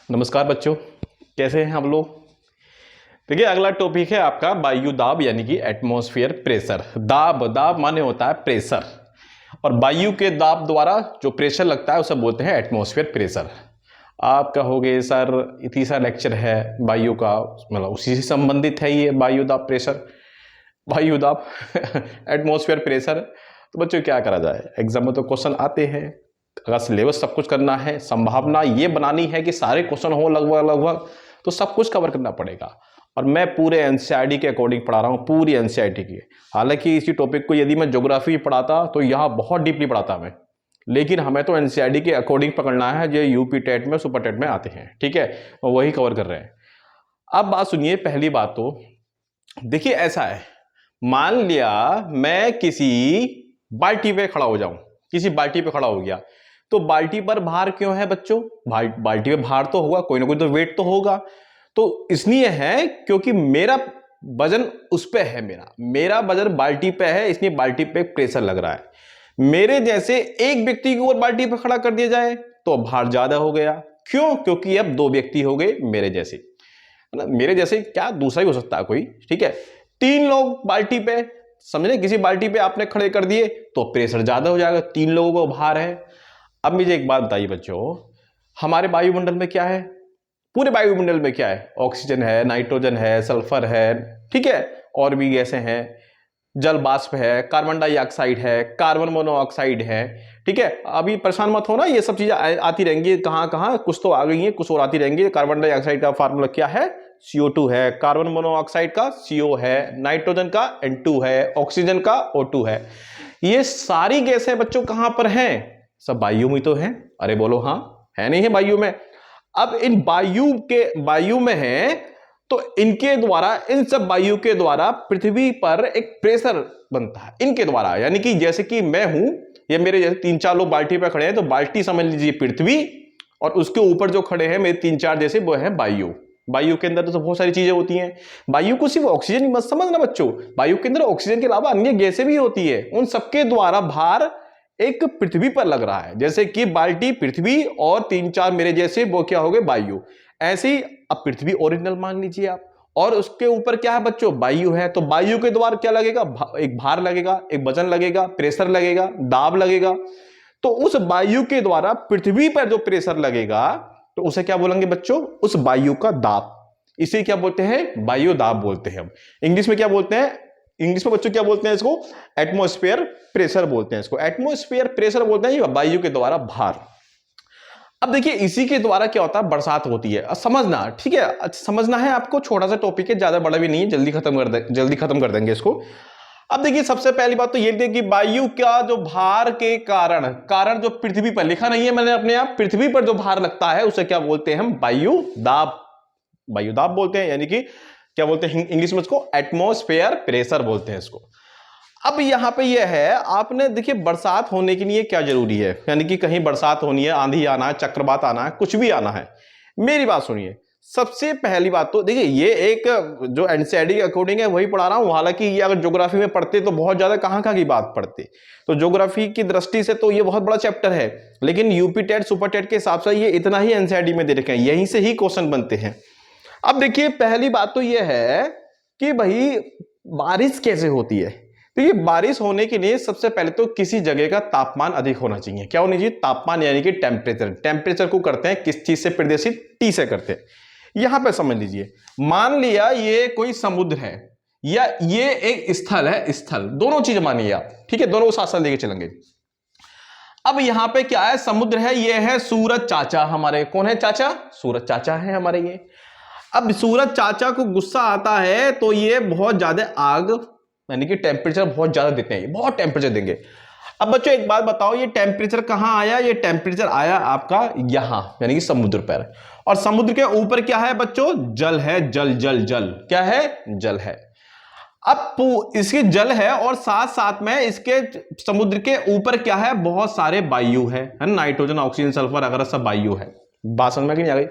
नमस्कार बच्चों, कैसे हैं हम लोग। देखिए, अगला टॉपिक है आपका वायु दाब यानी कि एटमॉस्फेयर प्रेशर। दाब दाब माने होता है प्रेशर, और वायु के दाब द्वारा जो प्रेशर लगता है उसे बोलते हैं एटमॉस्फेयर प्रेशर। आप कहोगे सर तीसरा लेक्चर है वायु का, मतलब उसी से संबंधित है ये वायु दाब प्रेशर, वायु दाब एटमॉस्फेयर प्रेशर। तो बच्चों क्या करा जाए, एग्जाम में तो क्वेश्चन आते हैं, अगर सिलेबस सब कुछ करना है, संभावना ये बनानी है कि सारे क्वेश्चन हो लगभग लगभग, तो सब कुछ कवर करना पड़ेगा। और मैं पूरे एनसीईआरटी के अकॉर्डिंग पढ़ा रहा हूँ, पूरी एनसीईआरटी की। हालांकि इसी टॉपिक को यदि मैं ज्योग्राफी पढ़ाता तो यहाँ बहुत डीपली पढ़ाता मैं, लेकिन हमें तो एनसीईआरटी के अकॉर्डिंग पकड़ना है जो यूपी टेट में सुपर टेट में आते हैं, ठीक है, वो वही कवर कर रहे हैं। अब बात सुनिए, पहली बात तो देखिए ऐसा है, मान लिया मैं किसी बाल्टी पे खड़ा हो जाऊं, किसी बाल्टी पे खड़ा हो गया, तो बाल्टी पर भार क्यों है बच्चों? बाल्टी पे भार तो होगा, कोई ना कोई तो वेट तो होगा। तो इसलिए है क्योंकि मेरा वजन उस पे है, मेरा वजन बाल्टी पे है, इसलिए बाल्टी पे प्रेशर लग रहा है। मेरे जैसे एक व्यक्ति को और बाल्टी पे खड़ा कर दिया जाए तो भार ज्यादा हो गया। क्यों? क्योंकि अब दो व्यक्ति हो गए मेरे जैसे, मेरे जैसे क्या दूसरा ही हो सकता है कोई, ठीक है। तीन लोग बाल्टी पे, समझे, किसी बाल्टी पे आपने खड़े कर दिए तो प्रेशर ज्यादा हो जाएगा, तीन लोगों को भार है। अब मुझे एक बात बताइए बच्चों, हमारे वायुमंडल में क्या है? पूरे वायुमंडल में क्या है? ऑक्सीजन है, नाइट्रोजन है, सल्फर है, ठीक है, और भी गैसें हैं, जल वाष्प है, कार्बन डाइऑक्साइड है, कार्बन मोनोऑक्साइड है, ठीक है। अभी परेशान मत होना, ये सब चीजें आती रहेंगी, कहां कहां कुछ तो आ गई हैं, कुछ और आती रहेंगी। कार्बन डाइऑक्साइड का फार्मूला क्या है? CO2 है, कार्बन मोनोऑक्साइड का CO है, नाइट्रोजन का N2 है, ऑक्सीजन का O2 है। ये सारी गैसें बच्चों कहां पर हैं? सब वायु में तो है। अरे बोलो हाँ है, नहीं है वायु में? अब इन वायु में है, तो इनके द्वारा, इन सब वायु के द्वारा पृथ्वी पर एक प्रेशर बनता है इनके द्वारा। यानी कि जैसे कि मैं हूं, ये मेरे जैसे तीन चार लोग बाल्टी पे खड़े हैं, तो बाल्टी समझ लीजिए पृथ्वी, और उसके ऊपर जो खड़े हैं मेरे तीन चार जैसे, वो है वायु। वायु के अंदर तो बहुत सारी चीजें होती हैं। वायु को सिर्फ ऑक्सीजन ही मत समझना बच्चों, वायु के अंदर ऑक्सीजन के अलावा अन्य गैसें भी होती है, उन सबके द्वारा भार एक पृथ्वी पर लग रहा है। जैसे कि बाल्टी पृथ्वी और तीन चार मेरे जैसे, वो क्या हो गए? वायु। ऐसे ही अब पृथ्वी ओरिजिनल मान लीजिए आप, और उसके ऊपर क्या है बच्चों? वायु है। तो वायु के द्वारा क्या लगेगा? एक भार लगेगा, एक वजन लगेगा, प्रेशर लगेगा, दाब लगेगा। तो उस वायु के द्वारा पृथ्वी पर जो प्रेशर लगेगा, तो उसे क्या बोलेंगे बच्चों? उस वायु का दाब। इसे क्या बोलते हैं? वायु दाब बोलते हैं हम। इंग्लिश में क्या बोलते हैं? इंग्लिश में बच्चों क्या बोलते हैं इसको? एटमॉस्फेयर प्रेशर बोलते हैं इसको, एटमॉस्फेयर प्रेशर बोलते हैं वायु के द्वारा भार। अब देखिए, इसी के द्वारा क्या होता है? बरसात होती है। समझना, ठीक है, समझना है आपको। छोटा सा टॉपिक है, ज्यादा बड़ा भी नहीं है, जल्दी खत्म कर देंगे इसको। अब देखिए, सबसे पहली बात तो ये थी कि वायु का जो भार के कारण जो पृथ्वी पर लिखा नहीं है मैंने अपने आप, पृथ्वी पर जो भार लगता है उसे क्या बोलते हैं हम? वायु दाब। वायु दाब बोलते हैं, यानी कि क्या बोलते हैं इंग्लिश में इसको? एटमॉस्फेयर प्रेशर बोलते हैं इसको। अब यहां पे यह है, आपने देखिए बरसात होने के लिए क्या जरूरी है, यानी कि कहीं बरसात होनी है, आंधी आना है, चक्रवात आना है, कुछ भी आना है, मेरी बात सुनिए। सबसे पहली बात तो देखिए, ये एक जो एनसीईआरटी के अकॉर्डिंग है वही पढ़ा रहा हूं। हालांकि ये अगर ज्योग्राफी में पढ़ते तो बहुत ज्यादा कहां की बात पढ़ते, तो ज्योग्राफी की दृष्टि से तो ये बहुत बड़ा चैप्टर है, लेकिन यूपी टेट सुपर टेट के हिसाब से ये इतना ही एनसीईआरटी में दे रखे हैं, यहीं से ही क्वेश्चन बनते हैं। अब देखिए, पहली बात तो यह है कि भाई बारिश कैसे होती है। तो ये बारिश होने के लिए सबसे पहले तो किसी जगह का तापमान अधिक होना चाहिए। क्या होना चाहिए? तापमान, यानी कि टेम्परेचर। टेम्परेचर को करते हैं किस चीज से प्रदर्शित? T से करते हैं। यहां पे समझ लीजिए, मान लिया ये कोई समुद्र है या ये एक स्थल है, स्थल, दोनों चीज मानिए आप, ठीक है, दोनों साथ साथ लेके चलेंगे। अब यहां पे क्या है? समुद्र है, ये है सूरज चाचा हमारे। कौन है चाचा? सूरज चाचा है हमारे ये। अब सूरज चाचा को गुस्सा आता है तो ये बहुत ज्यादा आग, यानी कि टेम्परेचर बहुत ज्यादा देते हैं, बहुत टेम्परेचर देंगे। अब बच्चों एक बात बताओ, ये टेम्परेचर कहां आया? ये टेम्परेचर आया आपका यहां, यानी कि समुद्र पर। और समुद्र के ऊपर क्या है बच्चों? जल है, जल जल जल। क्या है? जल है। अब इसके जल है, और साथ साथ में इसके समुद्र के ऊपर क्या है? बहुत सारे वायु है, नाइट्रोजन, ऑक्सीजन, सल्फर वगैरह सब वायु है। बात समझ में नहीं आ गई?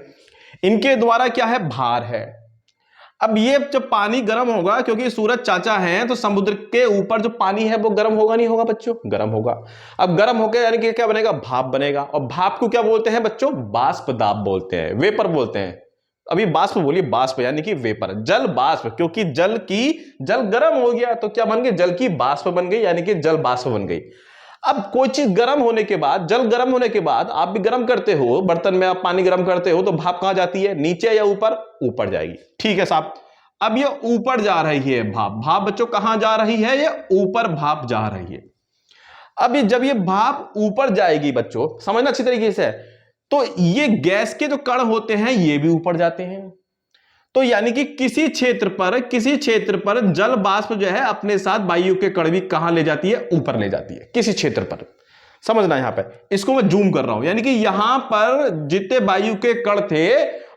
इनके द्वारा क्या है? भार है। अब ये जब पानी गर्म होगा, क्योंकि सूरज चाचा है, तो समुद्र के ऊपर जो पानी है वो गर्म होगा नहीं होगा बच्चों? गर्म होगा। अब गर्म होकर यानी कि क्या बनेगा? भाप बनेगा। और भाप को क्या बोलते हैं बच्चों? बाष्प दाब बोलते हैं, वेपर बोलते हैं। अभी बाष्प बोलिए, बाष्प यानी कि वेपर, जल बाष्प, क्योंकि जल गर्म हो गया तो क्या बन गई? जल की बाष्प बन गई, यानी कि जल बाष्प बन गई। अब कोई चीज गर्म होने के बाद, जल गर्म होने के बाद आप भी गर्म करते हो, बर्तन में आप पानी गर्म करते हो, तो भाप कहां जाती है? नीचे या ऊपर? ऊपर जाएगी। ठीक है साहब। अब ये ऊपर जा रही है भाप। भाप बच्चों कहां जा रही है? ये ऊपर भाप जा रही है। अब जब ये भाप ऊपर जाएगी बच्चों, समझना अच्छी तरीके से, तो ये गैस के जो कण होते हैं ये भी ऊपर जाते हैं। तो यानी कि किसी क्षेत्र पर जल बाष्प जो है अपने साथ वायु के कण भी कहां ले जाती है? ऊपर ले जाती है, किसी क्षेत्र पर। समझना यहां पे, इसको मैं जूम कर रहा हूं, यानी कि यहां पर जितने वायु के कण थे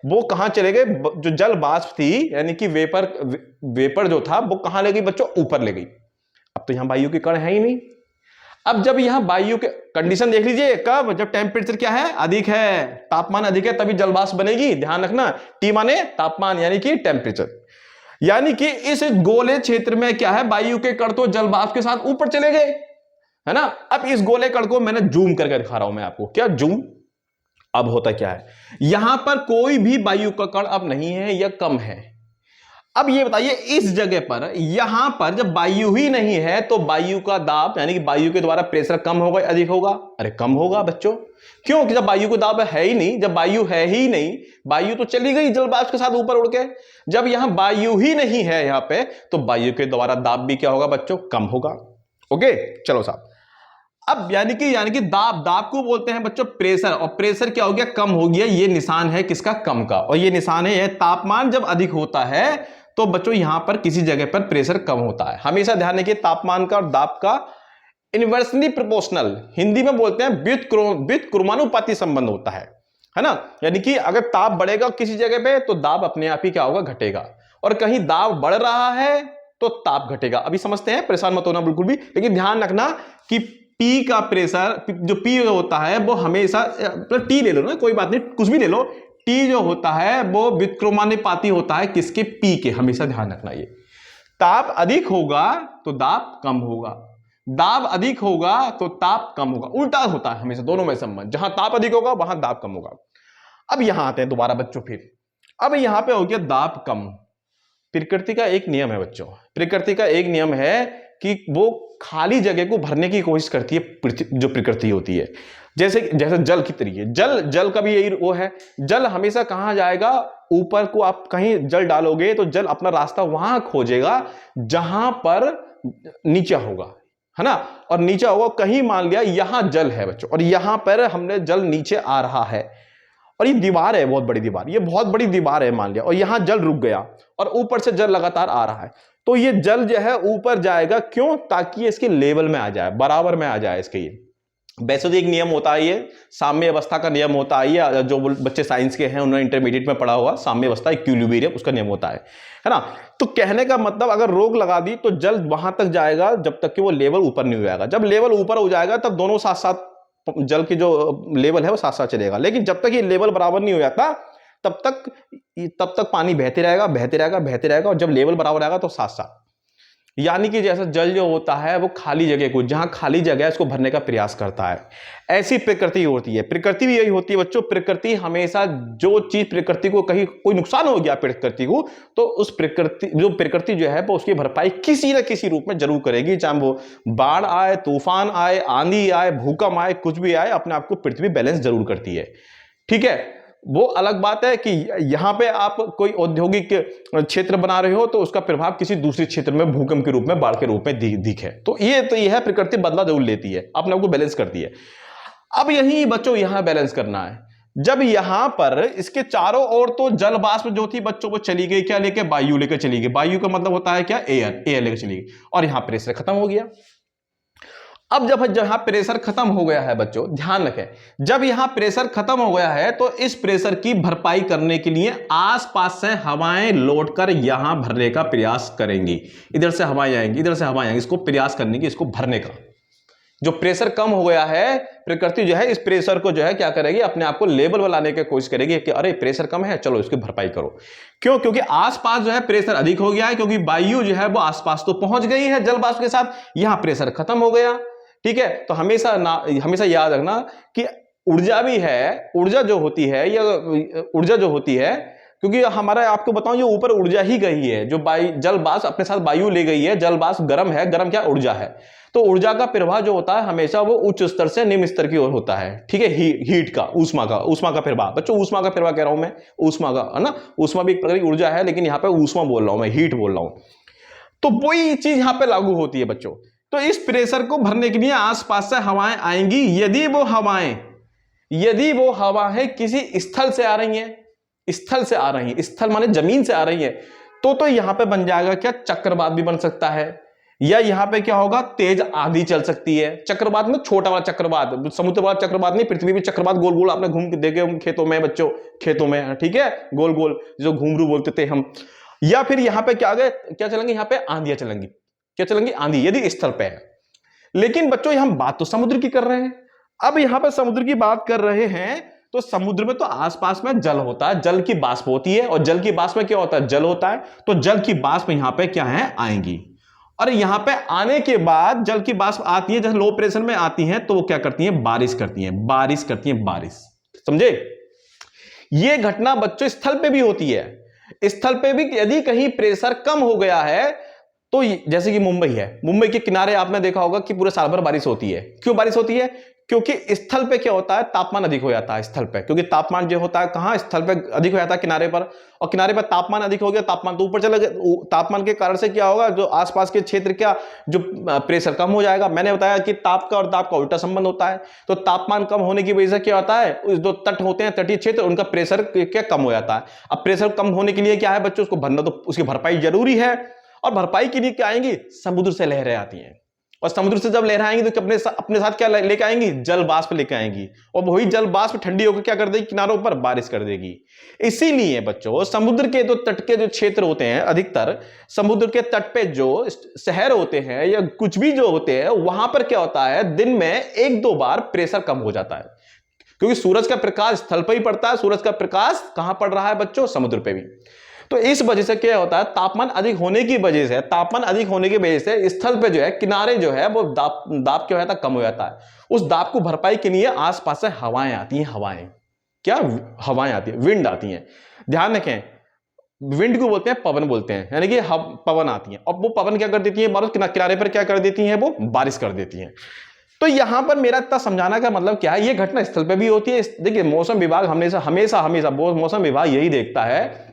वो कहां चले गए? जो जल बाष्प थी यानी कि वेपर जो था वो कहां ले गई बच्चों? ऊपर ले गई। अब तो यहां वायु के कण है ही नहीं। अब जब यहां वायु के कंडीशन देख लीजिए, कब? जब टेम्परेचर क्या है? अधिक है, तापमान अधिक है, तभी जलवाष्प बनेगी। ध्यान रखना, टी माने तापमान यानी कि टेम्परेचर। यानी कि इस गोले क्षेत्र में क्या है? वायु के कण तो जलवाष्प के साथ ऊपर चले गए, है ना। अब इस गोले कण को मैंने जूम करके दिखा रहा हूं मैं आपको। क्या जूम? अब होता क्या है, यहां पर कोई भी वायु का कण अब नहीं है या कम है। अब ये बताइए, इस जगह पर, यहां पर जब वायु ही नहीं है तो वायु का दाब यानी कि वायु के द्वारा प्रेशर कम होगा अधिक होगा? अरे कम होगा बच्चों। क्यों? कि जब वायु को दाब है ही नहीं, जब वायु है ही नहीं, वायु तो चली गई जल वाष्प के साथ ऊपर उड़ के। जब यहां वायु ही नहीं है यहां पे, तो वायु के द्वारा दाब भी क्या होगा बच्चों? कम होगा। ओके, चलो साहब। अब यानी कि दाब को बोलते हैं बच्चों प्रेशर, और प्रेशर क्या हो गया? कम हो गया। ये निशान है किसका? कम का। और ये निशान है तापमान जब अधिक होता है तो बच्चों यहां पर किसी जगह पर प्रेशर कम होता है। हमेशा ध्यान रखिए, तापमान का और दाब का इनवर्सली प्रोपोर्शनल, हिंदी में बोलते हैं व्युत्क्रमानुपाती संबंध होता है ना। यानी कि अगर ताप बढ़ेगा किसी जगह पे तो दाब अपने आप ही क्या होगा? घटेगा। और कहीं दाब बढ़ रहा है तो ताप घटेगा। अभी समझते हैं, परेशान मत होना बिल्कुल भी। लेकिन ध्यान रखना कि पी का प्रेशर, जो पी होता है वो हमेशा, टी ले लो ना, कोई बात नहीं, कुछ भी ले लो, टी जो होता है वो व्युत्क्रमानुपाती होता है किसके? पी के। हमेशा ध्यान रखना ये। ताप अधिक होगा तो दाब कम होगा, दाब अधिक होगा तो ताप कम होगा। उल्टा होता है हमेशा, दोनों में संबंध। जहां ताप अधिक होगा वहां दाब कम होगा। अब यहां आते हैं दोबारा बच्चों फिर। अब यहां पे हो गया दाब कम। प्रकृति का एक नियम है बच्चों, प्रकृति का एक नियम है कि वो खाली जगह को भरने की कोशिश करती है, जो प्रकृति होती है। जैसे जल की तरीके, जल का भी यही वो है। जल हमेशा कहां जाएगा? ऊपर को आप कहीं जल डालोगे तो जल अपना रास्ता वहां खोजेगा जहां पर नीचे होगा, है ना। और नीचे होगा, कहीं मान लिया यहां जल है बच्चों, और यहां पर हमने जल नीचे आ रहा है, और ये दीवार है, बहुत बड़ी दीवार, ये बहुत बड़ी दीवार है मान लिया, और यहां जल रुक गया और ऊपर से जल लगातार आ रहा है, तो ये जल जो है ऊपर जाएगा। क्यों? ताकि इसके लेवल में आ जाए, बराबर में आ जाए इसके। ये वैसे तो एक नियम होता है, ये साम्य अवस्था का नियम होता है। ये जो बच्चे साइंस के हैं उन्होंने इंटरमीडिएट में पढ़ा होगा, साम्य अवस्था इक्विलिब्रियम उसका नियम होता है ना। तो कहने का मतलब, अगर रोक लगा दी तो जल वहां तक जाएगा जब तक कि वो लेवल ऊपर नहीं हो जाएगा। जब लेवल ऊपर हो जाएगा तब दोनों साथ साथ, जल की जो लेवल है वो साथ साथ चलेगा। लेकिन जब तक ये लेवल बराबर नहीं हो जाता तब तक पानी बहते रहेगा, और जब लेवल बराबर आएगा तो साथ साथ। यानी कि जैसा जल जो होता है वो खाली जगह को, जहां खाली जगह है उसको भरने का प्रयास करता है। ऐसी प्रकृति होती है, प्रकृति भी यही होती है बच्चों। प्रकृति हमेशा, जो चीज प्रकृति को कहीं कोई नुकसान हो गया प्रकृति को, तो उस प्रकृति जो है वो उसकी भरपाई किसी न किसी रूप में जरूर करेगी। चाहे वो बाढ़ आए, तूफान आए, आंधी आए, भूकंप आए, कुछ भी आए, अपने आप को पृथ्वी बैलेंस जरूर करती है। ठीक है, वो अलग बात है कि यहां पे आप कोई औद्योगिक क्षेत्र बना रहे हो तो उसका प्रभाव किसी दूसरे क्षेत्र में भूकंप के रूप में, बाढ़ के रूप में दिखे। तो ये है, प्रकृति बदला जरूर लेती है, अपने आप को बैलेंस करती है। अब यही बच्चों यहां बैलेंस करना है। जब यहां पर इसके चारों ओर तो जल वाष्प जो थी बच्चों, वो चली गई, क्या लेके? वायु लेकर चली गई। वायु का मतलब होता है क्या? एयर लेकर चली गई, और यहां प्रेशर खत्म हो गया। अब जब यहां प्रेशर खत्म हो गया है बच्चों, ध्यान रखें, जब यहां प्रेशर खत्म हो गया है तो इस प्रेशर की भरपाई करने के लिए आसपास से हवाएं लौटकर यहां भरने का प्रयास करेंगी। इधर से हवाएं आएंगी, इधर से हवाएं आएंगी, इसको प्रयास करने की, इसको भरने का। जो प्रेशर कम हो गया है, प्रकृति जो है इस प्रेशर को जो है क्या करेगी, अपने आप को लेवल पर लाने की कोशिश करेगी कि अरे प्रेशर कम है, चलो इसकी भरपाई करो। क्यों? क्योंकि आसपास जो है प्रेशर अधिक हो गया है, क्योंकि वायु जो है वो आसपास तो पहुंच गई है जल वाष्प के साथ, यहां प्रेशर खत्म हो गया। ठीक है, तो हमेशा याद रखना कि ऊर्जा भी है, ऊर्जा जो होती है या ऊर्जा जो होती है, क्योंकि हमारा आपको बताऊं ये ऊपर ऊर्जा ही गई है, जो जल वाष्प अपने साथ वायु ले गई है, जल वाष्प गर्म है, गर्म क्या ऊर्जा है। तो ऊर्जा का प्रवाह जो होता है हमेशा वो उच्च स्तर से निम्न स्तर की ओर होता है। ठीक है, हीट का, ऊष्मा का प्रवाह, बच्चों ऊष्मा का प्रवाह कह रहा हूं मैं, ऊष्मा का, है ना, ऊष्मा भी एक प्रकार की ऊर्जा है, लेकिन यहां पे ऊष्मा बोल रहा हूं मैं, हीट बोल रहा हूं। तो वही चीज यहां पे लागू होती है बच्चों। तो इस प्रेशर को भरने के लिए आसपास से हवाएं आएंगी, यदि वो हवाएं किसी स्थल से आ रही हैं, स्थल से आ रही हैं, स्थल माने जमीन से आ रही है, तो यहां पे बन जाएगा क्या, चक्रवात भी बन सकता है, या यहां पे क्या होगा, तेज आंधी चल सकती है। चक्रवात में छोटा वाला चक्रवात, समुद्र वाला चक्रवात नहीं, पृथ्वी में चक्रवात गोल गोल आपने घूम के देखे खेतों में बच्चों, खेतों में, ठीक है, गोल गोल जो घुंघरू बोलते थे हम। या फिर यहां पे क्या चलेंगे, यहां पे आंधियां चलेंगी, क्या चलेंगी, आंधी, यदि स्थल पे है। लेकिन बच्चों हम बात तो समुद्र की कर रहे हैं। अब यहां पे समुद्र की बात कर रहे हैं, तो समुद्र में तो आसपास में जल होता है, जल की वाष्प होती है, और जल की वाष्प में क्या होता है, जल होता है। तो जल की वाष्प यहां पे क्या है, आएंगी, और यहां पे आने के बाद जल की वाष्प आती है, जैसे लो प्रेशर में आती है, तो वो क्या करती है, बारिश करती है, बारिश। समझे? ये घटना बच्चों स्थल पे भी होती है। स्थल पे भी यदि कहीं प्रेशर कम हो गया है, तो जैसे कि मुंबई है, मुंबई के किनारे आपने देखा होगा कि पूरे साल भर बारिश होती है। क्यों बारिश होती है? क्योंकि स्थल पे क्या होता है, तापमान अधिक हो जाता है स्थल पे, क्योंकि तापमान जो होता है कहां, स्थल पे अधिक हो जाता है किनारे पर, और किनारे पर तापमान अधिक हो गया, तापमान तो ऊपर चला गया, तापमान के कारण से क्या होगा, जो आसपास के क्षेत्र क्या, जो प्रेशर कम हो जाएगा। मैंने बताया कि ताप का और दाब का उल्टा संबंध होता है। तो तापमान कम होने की वजह से क्या होता है, जो तट होते हैं, तटीय क्षेत्र, उनका प्रेशर क्या कम हो जाता है। अब प्रेशर कम होने के लिए क्या है बच्चों, उसको भरना, तो उसकी भरपाई जरूरी है, और भरपाई के लिए क्या आएंगी, समुद्र से लहरें आती हैं, और समुद्र से जब लहरें आएंगी तो अपने साथ क्या लेके आएंगी, जल वाष्प लेके आएंगी, और वही जल वाष्प ठंडी होकर क्या कर देगी, किनारों पर बारिश कर देगी। इसीलिए बच्चों समुद्र के जो तट के जो क्षेत्र होते हैं, अधिकतर समुद्र के तट पे जो शहर होते हैं या कुछ भी जो होते हैं, वहां पर क्या होता है, दिन में 1-2 बार प्रेशर कम हो जाता है, क्योंकि सूरज का प्रकाश स्थल पर ही पड़ता है, सूरज का प्रकाश कहां पड़ रहा है बच्चों, समुद्र पे भी। तो इस वजह से क्या होता है, तापमान अधिक होने की वजह से स्थल पे जो है, किनारे जो है वो दाब क्या हो जाता है, कम हो जाता है। उस दाब को भरपाई के लिए आसपास से हवाएं आती हैं, हवाएं आती हैं, विंड आती हैं। ध्यान रखें, विंड को बोलते हैं पवन बोलते हैं, यानी कि पवन आती हैं, और वो पवन क्या कर देती है, किनारे पर क्या कर देती है, वो बारिश कर देती है। तो यहां पर मेरा इतना समझाना का मतलब क्या है, ये घटना स्थल पे भी होती है। देखिए मौसम विभाग हमेशा मौसम विभाग यही देखता है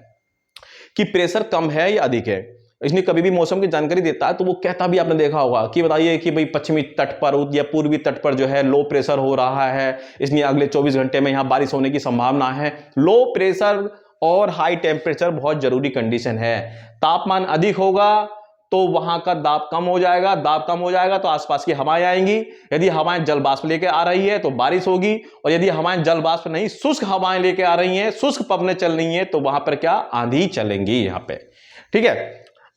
कि प्रेशर कम है या अधिक है। इसलिए कभी भी मौसम की जानकारी देता है तो वो कहता भी, आपने देखा होगा कि बताइए कि भाई पश्चिमी तट पर या पूर्वी तट पर जो है लो प्रेशर हो रहा है, इसलिए अगले 24 घंटे में यहां बारिश होने की संभावना है। लो प्रेशर और हाई टेम्परेचर बहुत जरूरी कंडीशन है। तापमान अधिक होगा तो वहां का दाब कम हो जाएगा, तो आसपास की हवाएं आएंगी। यदि हवाएं जल वाष्प लेके आ रही है तो बारिश होगी, और यदि हवाएं जल वाष्प नहीं, शुष्क हवाएं लेके आ रही हैं, शुष्क पवनें चल रही हैं, तो वहां पर क्या, आंधी चलेंगी यहां पे। ठीक है,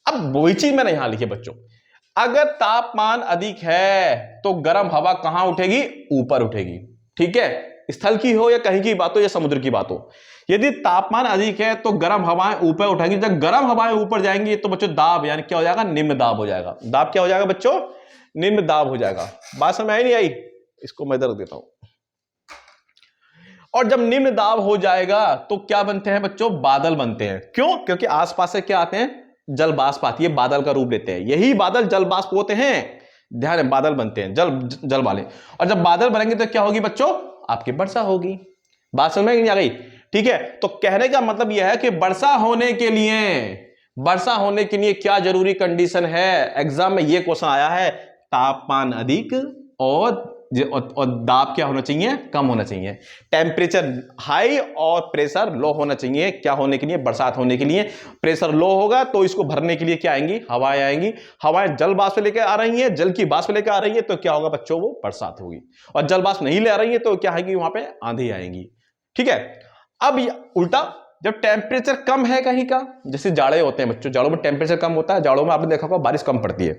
अब वही चीज मैंने यहां लिखी बच्चों, अगर तापमान अधिक है तो गर्म हवा कहां उठेगी, ऊपर उठेगी। ठीक है, स्थल की हो या कहीं की बात हो या समुद्र की बात हो, यदि तापमान अधिक है तो गर्म हवाएं ऊपर उठाएंगी। जब गर्म हवाएं ऊपर जाएंगी तो बच्चों दाब यानी क्या हो जाएगा, निम्न दाब हो जाएगा। दाब क्या हो जाएगा बच्चों, निम्न दाब हो जाएगा। बात समझ आई नहीं आई, इसको मैं इधर देता हूं। और जब निम्न दाब हो जाएगा तो क्या बनते हैं बच्चों, बादल बनते हैं। क्यों? क्योंकि आसपास से क्या आते हैं, जल वाष्प आती है, बादल का रूप लेते हैं। यही बादल जल वाष्प होते हैं, ध्यान है, बादल बनते हैं जल वाले। और जब बादल बनेंगे तो क्या होगी बच्चों, आपकी वर्षा होगी। बात समझ में नहीं आ गई? ठीक है, तो कहने का मतलब यह है कि वर्षा होने के लिए क्या जरूरी कंडीशन है। एग्जाम में यह क्वेश्चन आया है, तापमान अधिक और दाब क्या होना चाहिए, कम होना चाहिए। टेम्परेचर हाई और प्रेशर लो होना चाहिए। क्या होने के लिए, बरसात होने के लिए। प्रेशर लो होगा तो इसको भरने के लिए क्या आएंगी, हवाएं आएंगी। हवाएं जल वाष्प लेकर आ रही हैं, जल की वाष्प लेकर आ रही है, तो क्या होगा बच्चों, वो बरसात होगी। और जल वाष्प नहीं ले आ रही है तो क्या आएगी, वहां पे आंधी आएगी। ठीक है, अब उल्टा, जब टेम्परेचर कम है कहीं का, जैसे जाड़े होते हैं बच्चों, जाड़ों में टेम्परेचर कम होता है, जाड़ों में आपने देखा होगा बारिश कम पड़ती है।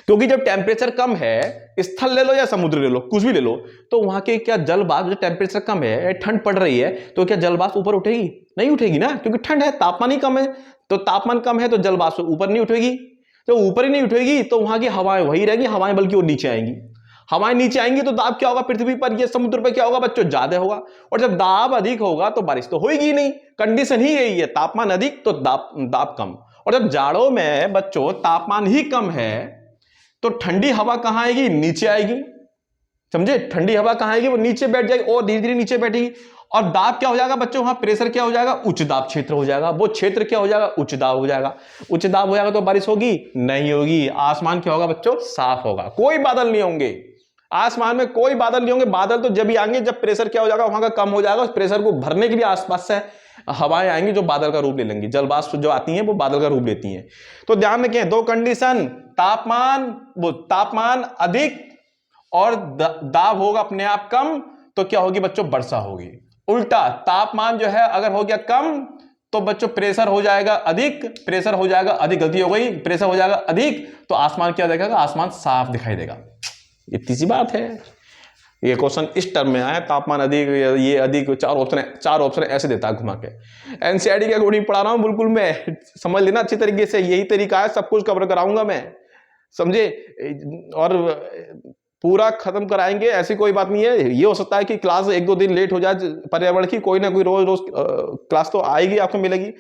क्योंकि जब टेम्परेचर कम है, स्थल ले लो या समुद्र ले लो, कुछ भी ले लो, तो वहां के क्या जल वाष्प, जो टेम्परेचर कम है, ठंड पड़ रही है, तो क्या जल वाष्प ऊपर उठेगी? नहीं उठेगी ना, क्योंकि ठंड है, तापमान ही कम है। तो तापमान कम है तो जल वाष्प ऊपर नहीं उठेगी। तो ऊपर ही नहीं उठेगी तो वहां की हवाएं वही रहेंगी, हवाएं बल्कि वो नीचे आएंगी। हवाएं नीचे आएंगी तो दाब क्या होगा पृथ्वी पर, ये समुद्र पर क्या होगा बच्चों? ज्यादा होगा। और जब दाब अधिक होगा तो बारिश तो होगी नहीं। कंडीशन ही यही है, तापमान अधिक तो दाब कम। और जब जाड़ों में बच्चों तापमान ही कम है तो ठंडी हवा कहां आएगी? नीचे आएगी। समझे? ठंडी हवा कहां आएगी? वो नीचे बैठ जाएगी और धीरे धीरे नीचे बैठेगी। और दाब क्या हो जाएगा बच्चों? वहां प्रेशर क्या हो जाएगा? उच्च दाब क्षेत्र हो जाएगा। वो क्षेत्र क्या हो जाएगा? उच्च दाब हो जाएगा। उच्च दाब हो जाएगा तो बारिश होगी? नहीं होगी। आसमान क्या होगा बच्चों? साफ होगा, कोई बादल नहीं होंगे। आसमान में कोई बादल नहीं होंगे। बादल तो जब ही आएंगे जब प्रेशर क्या हो जाएगा? वहां का कम हो जाएगा। उस प्रेशर को भरने के लिए आसपास से हवाएं आएंगी जो बादल का रूप ले लेंगी। जल वाष्प जो आती हैं वो बादल का रूप लेती हैं। तो ध्यान रखें, दो कंडीशन, तापमान अधिक और दाब होगा अपने आप कम, तो क्या होगी बच्चों? वर्षा होगी। उल्टा, तापमान जो है अगर हो गया कम तो बच्चों प्रेशर हो जाएगा अधिक, प्रेशर हो जाएगा अधिक, गलती हो गई, प्रेशर हो जाएगा अधिक, तो आसमान क्या देखेगा? आसमान साफ दिखाई देगा। इतनी सी बात है। ये क्वेश्चन इस टर्म में आया, तापमान अधिक, ये अधिक, चार ऑप्शन ऐसे देता है घुमा के। एनसीईआरटी के अकॉर्डिंग पढ़ा रहा हूं बिल्कुल, मैं समझ लेना अच्छी तरीके से, यही तरीका है, सब कुछ कवर कराऊंगा मैं, समझे? और पूरा खत्म कराएंगे, ऐसी कोई बात नहीं है। ये हो सकता है कि क्लास एक दो दिन लेट हो जाए पर्यावरण की, कोई ना कोई रोज क्लास तो आएगी, आपको मिलेगी।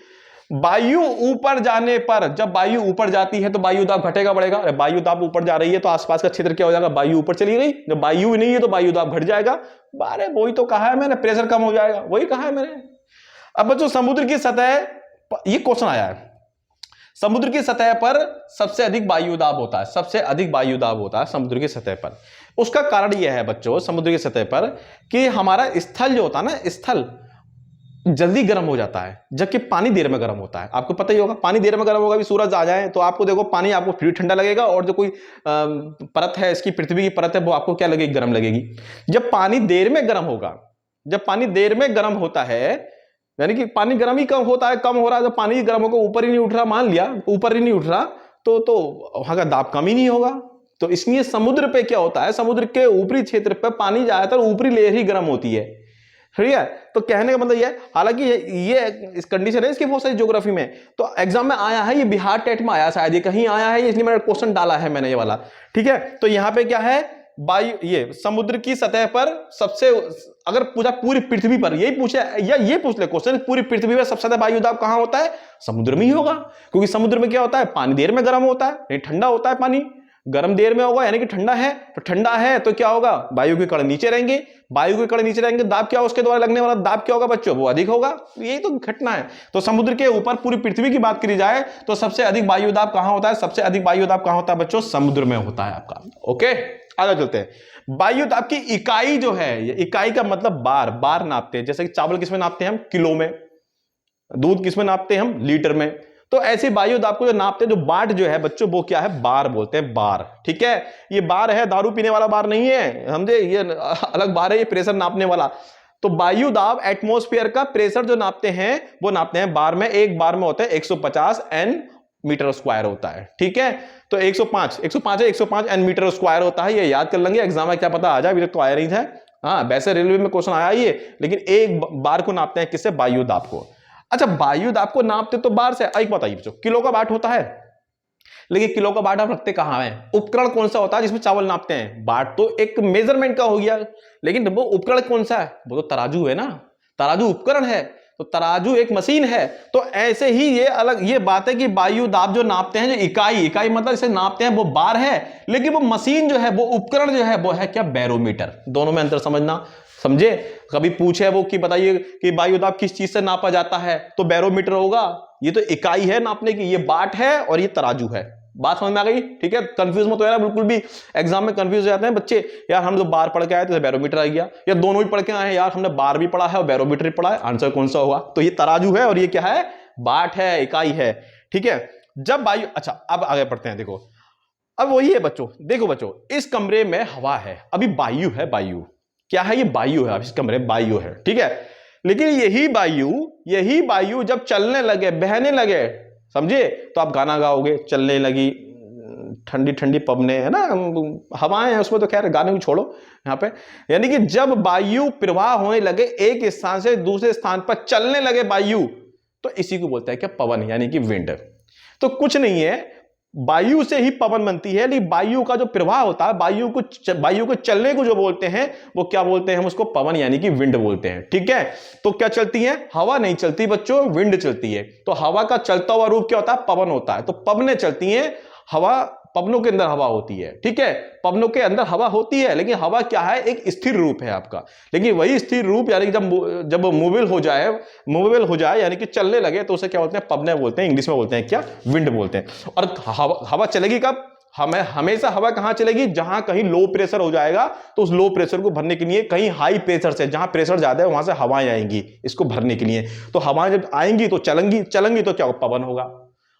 वायु ऊपर जाने पर, जब वायु ऊपर जाती है तो वायु दाब घटेगा बढ़ेगा? वायु दाब ऊपर जा रही है तो आसपास का क्षेत्र क्या हो जाएगा? वायु ऊपर चली गई। जब वायु नहीं है तो वायु दाब घट जाएगा। अरे वही तो कहा है मैंने, प्रेशर कम हो जाएगा, वही कहा है मैंने। अब बच्चों समुद्र की सतह, ये क्वेश्चन आया है, समुद्र की सतह पर सबसे अधिक वायु दाब होता है, सबसे अधिक वायु दाब होता है समुद्र की सतह पर। उसका कारण यह है बच्चों समुद्र की सतह पर कि हमारा स्थल जो होता है ना, स्थल जल्दी गर्म हो जाता है, जबकि पानी देर में गर्म होता है। आपको पता ही होगा, पानी देर में गर्म होगा, भी सूरज आ जाए तो आपको देखो पानी आपको फिर ठंडा लगेगा, और जो कोई परत है इसकी, पृथ्वी की परत है, वो आपको क्या लगेगी? गर्म लगेगी। जब पानी देर में गर्म होगा, जब पानी देर में गर्म होता है, यानी कि पानी गर्म ही कम होता है, कम हो रहा है, जब पानी गर्म होगा, ऊपर ही नहीं उठ रहा, मान लिया ऊपर ही नहीं उठ रहा, तो वहां का दाब कम ही नहीं होगा। तो इसलिए समुद्र पे क्या होता है, समुद्र के ऊपरी क्षेत्र पे पानी ज्यादातर ऊपरी लेयर ही गर्म होती है, ठीक है? तो कहने का मतलब ये है, हालांकि ये इस कंडीशन है इसकी बहुत सारी ज्योग्राफी में, तो एग्जाम में आया है, ये बिहार टेट में आया, शायद ये कहीं आया है, इसलिए मैंने क्वेश्चन डाला है मैंने ये वाला, ठीक है? तो यहां पे क्या है, वायु, ये समुद्र की सतह पर सबसे, अगर पूछा पूरी पृथ्वी पर, यही पूछे या ये पूछ ले क्वेश्चन, पूरी पृथ्वी पर सबसे ज्यादा वायु दाब कहां होता है? समुद्र में ही होगा, क्योंकि समुद्र में क्या होता है? पानी देर में गर्म होता है, नहीं ठंडा होता है पानी, गर्म देर में होगा, यानी कि ठंडा है, तो ठंडा है तो क्या होगा? वायु के कण नीचे रहेंगे, वायु के कण नीचे रहेंगे, दाब क्या, उसके द्वारा लगने वाला दाब क्या होगा बच्चों? वो अधिक होगा। यही तो घटना है। तो समुद्र के ऊपर पूरी पृथ्वी की बात करी जाए तो सबसे अधिक वायु दाब कहां होता है? सबसे अधिक वायु दाब कहां होता है बच्चों? समुद्र में होता है आपका। ओके, आगे चलते हैं। वायु दाब की इकाई जो है, ये इकाई का मतलब बार नापते हैं। जैसे कि चावल किसमें नापते हैं हम? किलो में। दूध किसमें नापते हैं हम? लीटर में। तो ऐसी वायु दाब को जो नापते हैं, जो बाट जो है बच्चों, वो क्या है? बार बोलते हैं, बार, ठीक है? ये बार है, दारू पीने वाला बार नहीं है, समझे? ये अलग बार है, ये प्रेशर नापने वाला। तो वायु दाब एटमॉस्फेयर का प्रेशर जो नापते हैं वो नापते हैं बार में। एक बार में होता है 150 एन मीटर स्क्वायर होता है, ठीक है? तो 105 है, 105 एन मीटर स्क्वायर होता है। ये याद कर लेंगे, एग्जाम में क्या पता आ जाए, अभी तक तो आया नहीं था। हाँ, वैसे रेलवे में क्वेश्चन आया ये, लेकिन एक बार को नापते हैं किससे? वायु दाब को। अच्छा, वायु दाब को नापते तो बार से, एक बताइए बच्चों, किलो का बाट होता है, लेकिन किलो का बाट आप रखते कहां है? उपकरण कौन सा होता है जिसमें चावल नापते हैं? बाट तो एक मेजरमेंट का हो गया, लेकिन वो उपकरण कौन सा है? वो तो तराजू है ना, तराजू उपकरण है, तो तराजू एक मशीन है। तो ऐसे ही ये अलग ये बात है कि वायु दाब जो नापते हैं, जो इकाई मतलब इसे नापते हैं, वो बार है, लेकिन वो मशीन जो है, वो उपकरण जो है, वो है क्या? बैरोमीटर। दोनों में अंतर समझना, समझे? कभी पूछे वो कि बताइए कि वायु दाब किस चीज से नापा जाता है, तो बैरोमीटर होगा। ये तो इकाई है नापने की, ये बाट है और ये तराजू है। बात समझ में आ गई? ठीक है, कंफ्यूज मत हो जाना बिल्कुल भी। एग्जाम में कंफ्यूज हो जाते हैं बच्चे, यार हम तो बार पढ़ के आए तो बैरोमीटर आ गया, या दोनों ही पढ़ के आए हैं, यार हमने बार भी पढ़ा है और बैरोमीटर भी पढ़ा है, आंसर कौन सा होगा? तो ये तराजू है और ये क्या है? बाट है, इकाई है, ठीक है? जब वायु, अच्छा अब आगे पढ़ते हैं, देखो अब वही है बच्चों, देखो बच्चों, इस कमरे में हवा है, अभी वायु है, वायु क्या है? ये वायु है, इस कमरे में वायु है, ठीक है? लेकिन यही वायु जब चलने लगे, बहने लगे, समझे? तो आप गाना गाओगे, चलने लगी, ठंडी ठंडी पवने, है ना, हवाएं हैं उसमें, तो खैर गाने को छोड़ो यहाँ पे। यानी कि जब वायु प्रवाह होने लगे, एक स्थान से दूसरे स्थान पर चलने लगे वायु, तो इसी को बोलता है क्या, पवन, यानी कि विंड। तो कुछ नहीं है, वायु से ही पवन बनती है, लेकिन वायु का जो प्रवाह होता है, वायु को चलने को जो बोलते हैं वो क्या बोलते हैं, हम उसको पवन यानी कि विंड बोलते हैं। ठीक है, तो क्या चलती है, हवा नहीं चलती बच्चों, विंड चलती है। तो हवा का चलता हुआ रूप क्या होता है, पवन होता है। तो पवनें चलती हैं, हवा, पवनों के अंदर हवा होती है। ठीक है, पवनों के अंदर हवा होती है, लेकिन हवा क्या है, एक स्थिर रूप है आपका। लेकिन वही स्थिर रूप यानी कि जब मूवेबल हो जाए यानी कि चलने लगे, तो उसे क्या बोलते हैं, पवने बोलते हैं, इंग्लिश में बोलते हैं क्या, विंड बोलते हैं। और हवा चलेगी कब, हमेशा हवा कहां चलेगी, जहां कहीं लो प्रेशर हो जाएगा, तो उस लो प्रेशर को भरने के लिए कहीं हाई प्रेशर से, जहां प्रेशर ज्यादा है वहां से हवाएं आएंगी इसको भरने के लिए। तो हवाएं जब आएंगी तो चलेंगी तो क्या, पवन होगा।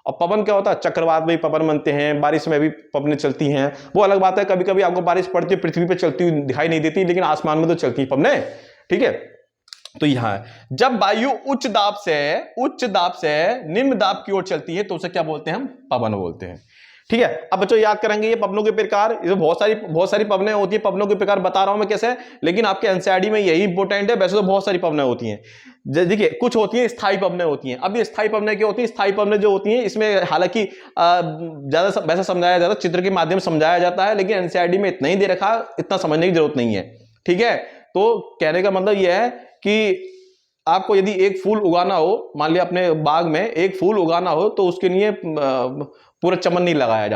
और पवन क्या होता है, चक्रवात में भी पवन बनते हैं, बारिश में भी पवनें चलती हैं। वो अलग बात है, कभी कभी आपको बारिश पड़ती है, पृथ्वी पे चलती हुई दिखाई नहीं देती, लेकिन आसमान में तो चलती है पवनें। ठीक है, तो यहां जब वायु उच्च दाब से निम्न दाब की ओर चलती है, तो उसे क्या बोलते हैं, हम पवन बोलते हैं। ठीक है, अब बच्चों याद करेंगे ये पवनों के प्रकार, ये बहुत सारी पवनें होती है, पवनों के प्रकार बता रहा हूं मैं कैसे, लेकिन आपके एनसीईआरटी में यही इंपॉर्टेंट है। वैसे तो बहुत सारी पवनें होती हैं, देखिए कुछ होती हैं स्थायी पवनें होती हैं। अब ये स्थायी पवनें क्या होती हैं, स्थायी पवनें जो होती हैं इसमें हालांकि ज्यादा वैसा समझाया जाता है, चित्र के माध्यम से समझाया जाता है, लेकिन एनसीईआरटी में इतना ही दे रखा, इतना समझने की जरूरत नहीं है। ठीक है, तो कहने का मतलब यह है कि आपको यदि एक फूल उगाना हो, मान लिया अपने बाग में एक फूल उगाना हो, तो उसके लिए पूरा चमन नहीं लगाया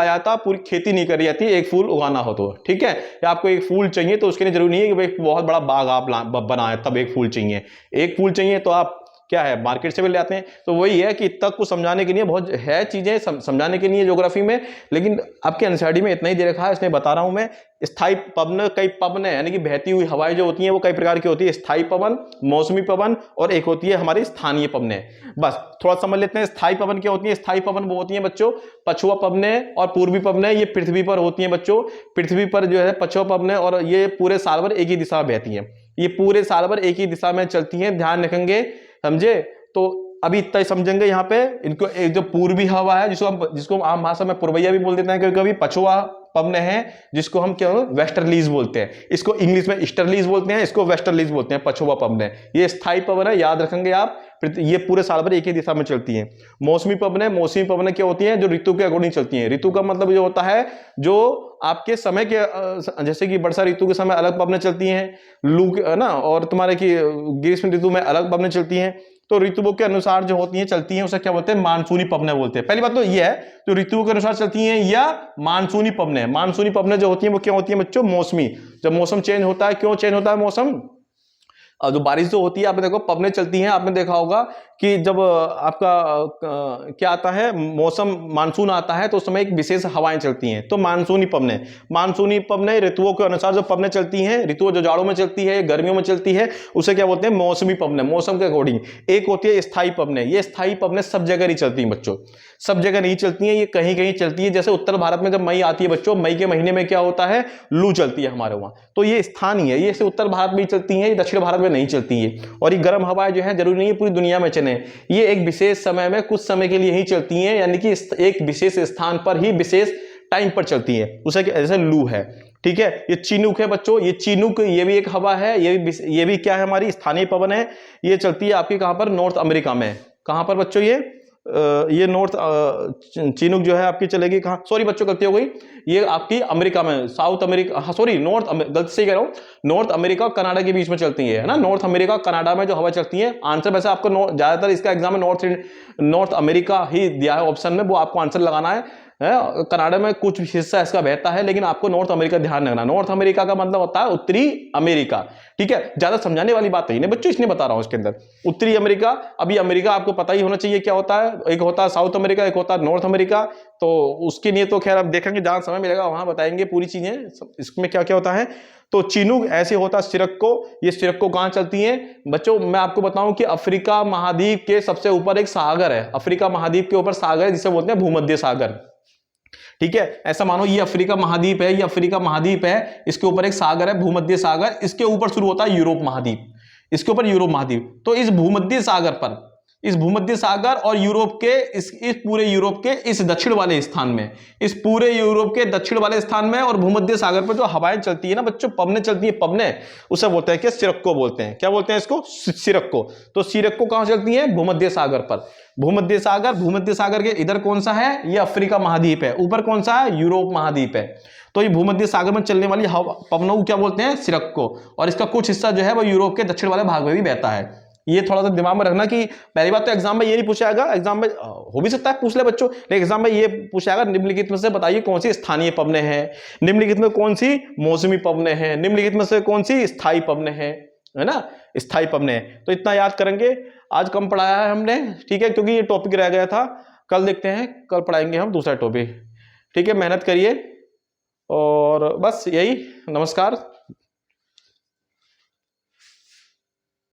जाता, पूरी खेती नहीं करी जाती, एक फूल उगाना हो तो। ठीक है, या आपको एक फूल चाहिए तो उसके लिए जरूरी नहीं है कि भाई बहुत बड़ा बाग आप बनाएं तब एक फूल चाहिए। एक फूल चाहिए तो आप क्या है, मार्केट से भी ले आते हैं। तो वही है कि तक को समझाने के लिए बहुत है चीजें समझाने के लिए ज्योग्राफी में, लेकिन आपके एनसीईआरटी में इतना ही दे रखा है, इसलिए बता रहा हूं मैं। स्थायी पवन, कई पवन है यानी कि बहती हुई हवाएं जो होती हैं वो कई प्रकार की होती है, स्थायी पवन, मौसमी पवन, और एक होती है हमारी स्थानीय पवनें। बस थोड़ा समझ लेते हैं स्थायी पवन क्या होती है। स्थायी पवन वो होती है बच्चों, पछुआ पवनें और पूर्वी पवनें, ये पृथ्वी पर होती है बच्चों। पृथ्वी पर जो है पछुआ पवनें, और ये पूरे साल भर एक ही दिशा में बहती है, ये पूरे साल भर एक ही दिशा में चलती है, ध्यान रखेंगे, समझे। तो अभी इतना ही समझेंगे यहाँ पे। इनको एक जो पूर्वी हवा है, जिसको आम भाषा में पुरवैया भी बोल देते हैं कभी कभी, पछुआ पवनें हैं जिसको हम क्या वेस्टर्लीज बोलते हैं, इसको इंग्लिश में ईस्टर्लीज बोलते हैं, इसको वेस्टर्लीज बोलते हैं, पछुआ पवनें। ये स्थायी पवन है, याद रखेंगे आप, ये पूरे साल भर एक ही दिशा में चलती हैं। मौसमी पवनें क्या होती हैं, जो ऋतु के अकॉर्डिंग चलती हैं। ऋतु का मतलब जो होता है, जो आपके समय के, जैसे कि वर्षा ऋतु के समय अलग पवनें चलती हैं, लू ना, और तुम्हारे की ग्रीष्म ऋतु में अलग पवनें चलती हैं। तो ऋतुओं के अनुसार जो होती हैं चलती हैं, उसे क्या बोलते हैं, मानसूनी पवनें बोलते हैं। पहली बात तो ये है, जो ऋतुओं के अनुसार चलती हैं या मानसूनी पवनें जो होती हैं वो क्या होती है बच्चों, मौसमी। जब मौसम चेंज होता है, क्यों चेंज होता है मौसम, और जो बारिश जो होती है, आपने देखो पवनें चलती हैं, आपने देखा होगा कि जब आपका क्या आता है, मौसम मानसून आता है, तो उस समय एक विशेष हवाएं चलती हैं, तो मानसूनी पवनें ऋतुओं के अनुसार जो पवनें चलती हैं, ऋतुओं जो जाड़ों में चलती है, गर्मियों में चलती है, उसे क्या बोलते हैं, मौसमी पवनें, मौसम के अकॉर्डिंग। एक होती है स्थायी पवनें, ये स्थायी पवनें सब जगह नहीं चलती हैं बच्चों, सब जगह नहीं चलती हैं, ये कहीं कहीं चलती है। जैसे उत्तर भारत में जब मई आती है बच्चों, मई के महीने में क्या होता है, लू चलती है हमारे वहां, तो ये स्थानीय है, ये उत्तर भारत में चलती है, दक्षिण भारत में नहीं चलती है। और ये गर्म हवाएं जो है जरूरी नहीं है पूरी दुनिया में चले, ये एक विशेष समय में कुछ समय के लिए ही चलती हैं, यानी कि एक विशेष स्थान पर ही विशेष टाइम पर चलती है, उसे जैसे लू है। ठीक है, ये चिनूक है बच्चों, ये चिनूक, ये भी एक हवा है, ये भी क्या है, हमारी स्थानीय पवन है। ये चलती है आपकी कहां पर, नॉर्थ अमेरिका में। कहां पर बच्चों, ये नॉर्थ चिनूक जो है आपकी चलेगी कहां, सॉरी बच्चों गलती हो गई, ये आपकी अमेरिका में, साउथ अमेरिका, सॉरी नॉर्थ, गलती से कह रहा हूं, नॉर्थ अमेरिका और कनाडा के बीच में चलती है ना, नॉर्थ अमेरिका कनाडा में जो हवा चलती है। आंसर वैसे आपको ज्यादातर इसका एग्जाम में नॉर्थ अमेरिका ही दिया है ऑप्शन में, वो आपको आंसर लगाना है। कनाडा में कुछ हिस्सा इसका बहता है, लेकिन आपको नॉर्थ अमेरिका ध्यान रखना। नॉर्थ अमेरिका का मतलब होता है उत्तरी अमेरिका। ठीक है, ज्यादा समझाने वाली बात नहीं है बच्चों, इसलिए बता रहा हूं इसके अंदर उत्तरी अमेरिका। अभी अमेरिका आपको पता ही होना चाहिए क्या होता है, एक होता है साउथ अमेरिका, एक होता है नॉर्थ अमेरिका। तो उसके लिए तो खैर अब देखेंगे, जहां समय मिलेगा वहां बताएंगे पूरी चीजें, इसमें क्या क्या होता है। तो चिनूक ऐसे होता है सिरक्को, ये सिरक्को कहां चलती है बच्चों, मैं आपको बताऊं कि अफ्रीका महाद्वीप के सबसे ऊपर एक सागर है, अफ्रीका महाद्वीप के ऊपर सागर है जिसे बोलते हैं भूमध्य सागर। ठीक है, ऐसा मानो ये अफ्रीका महाद्वीप है, ये अफ्रीका महाद्वीप है, इसके ऊपर एक सागर है भूमध्य सागर, इसके ऊपर शुरू होता है यूरोप महाद्वीप, इसके ऊपर यूरोप महाद्वीप। तो इस भूमध्य सागर पर, इस भूमध्य सागर और यूरोप के इस पूरे यूरोप के इस दक्षिण वाले स्थान में, इस पूरे यूरोप के दक्षिण वाले स्थान में और भूमध्य सागर पर जो हवाएं चलती है ना बच्चों, पवनें चलती है, पवनें, उसे बोलते हैं क्या, सिरक्को बोलते हैं। क्या बोलते हैं इसको, सिरक्को। तो सिरक्को कहां चलती है, भूमध्य सागर पर। भूमध्य सागर के इधर कौन सा है, ये अफ्रीका महाद्वीप है, ऊपर कौन सा है, यूरोप महाद्वीप है। तो ये भूमध्य सागर में चलने वाली पवनों को क्या बोलते हैं, सिरक्को। और इसका कुछ हिस्सा जो है वो यूरोप के दक्षिण वाले भाग में भी बहता है। ये थोड़ा सा दिमाग में रखना कि पहली बात तो एग्जाम में ये नहीं पूछा जाएगा, एग्जाम में हो भी सकता है पूछ ले बच्चों, लेकिन एग्जाम में ये पूछा जाएगा निम्नलिखित में से बताइए कौन सी स्थानीय पवनें हैं, निम्नलिखित में कौन सी मौसमी पवनें हैं, निम्नलिखित में से कौन सी स्थायी पवनें हैं, है ना, स्थायी पवनें। तो इतना याद करेंगे। आज कम पढ़ाया है हमने, ठीक है, क्योंकि ये टॉपिक रह गया था। कल देखते हैं, कल पढ़ाएंगे हम दूसरा टॉपिक, ठीक है। मेहनत करिए और बस यही, नमस्कार।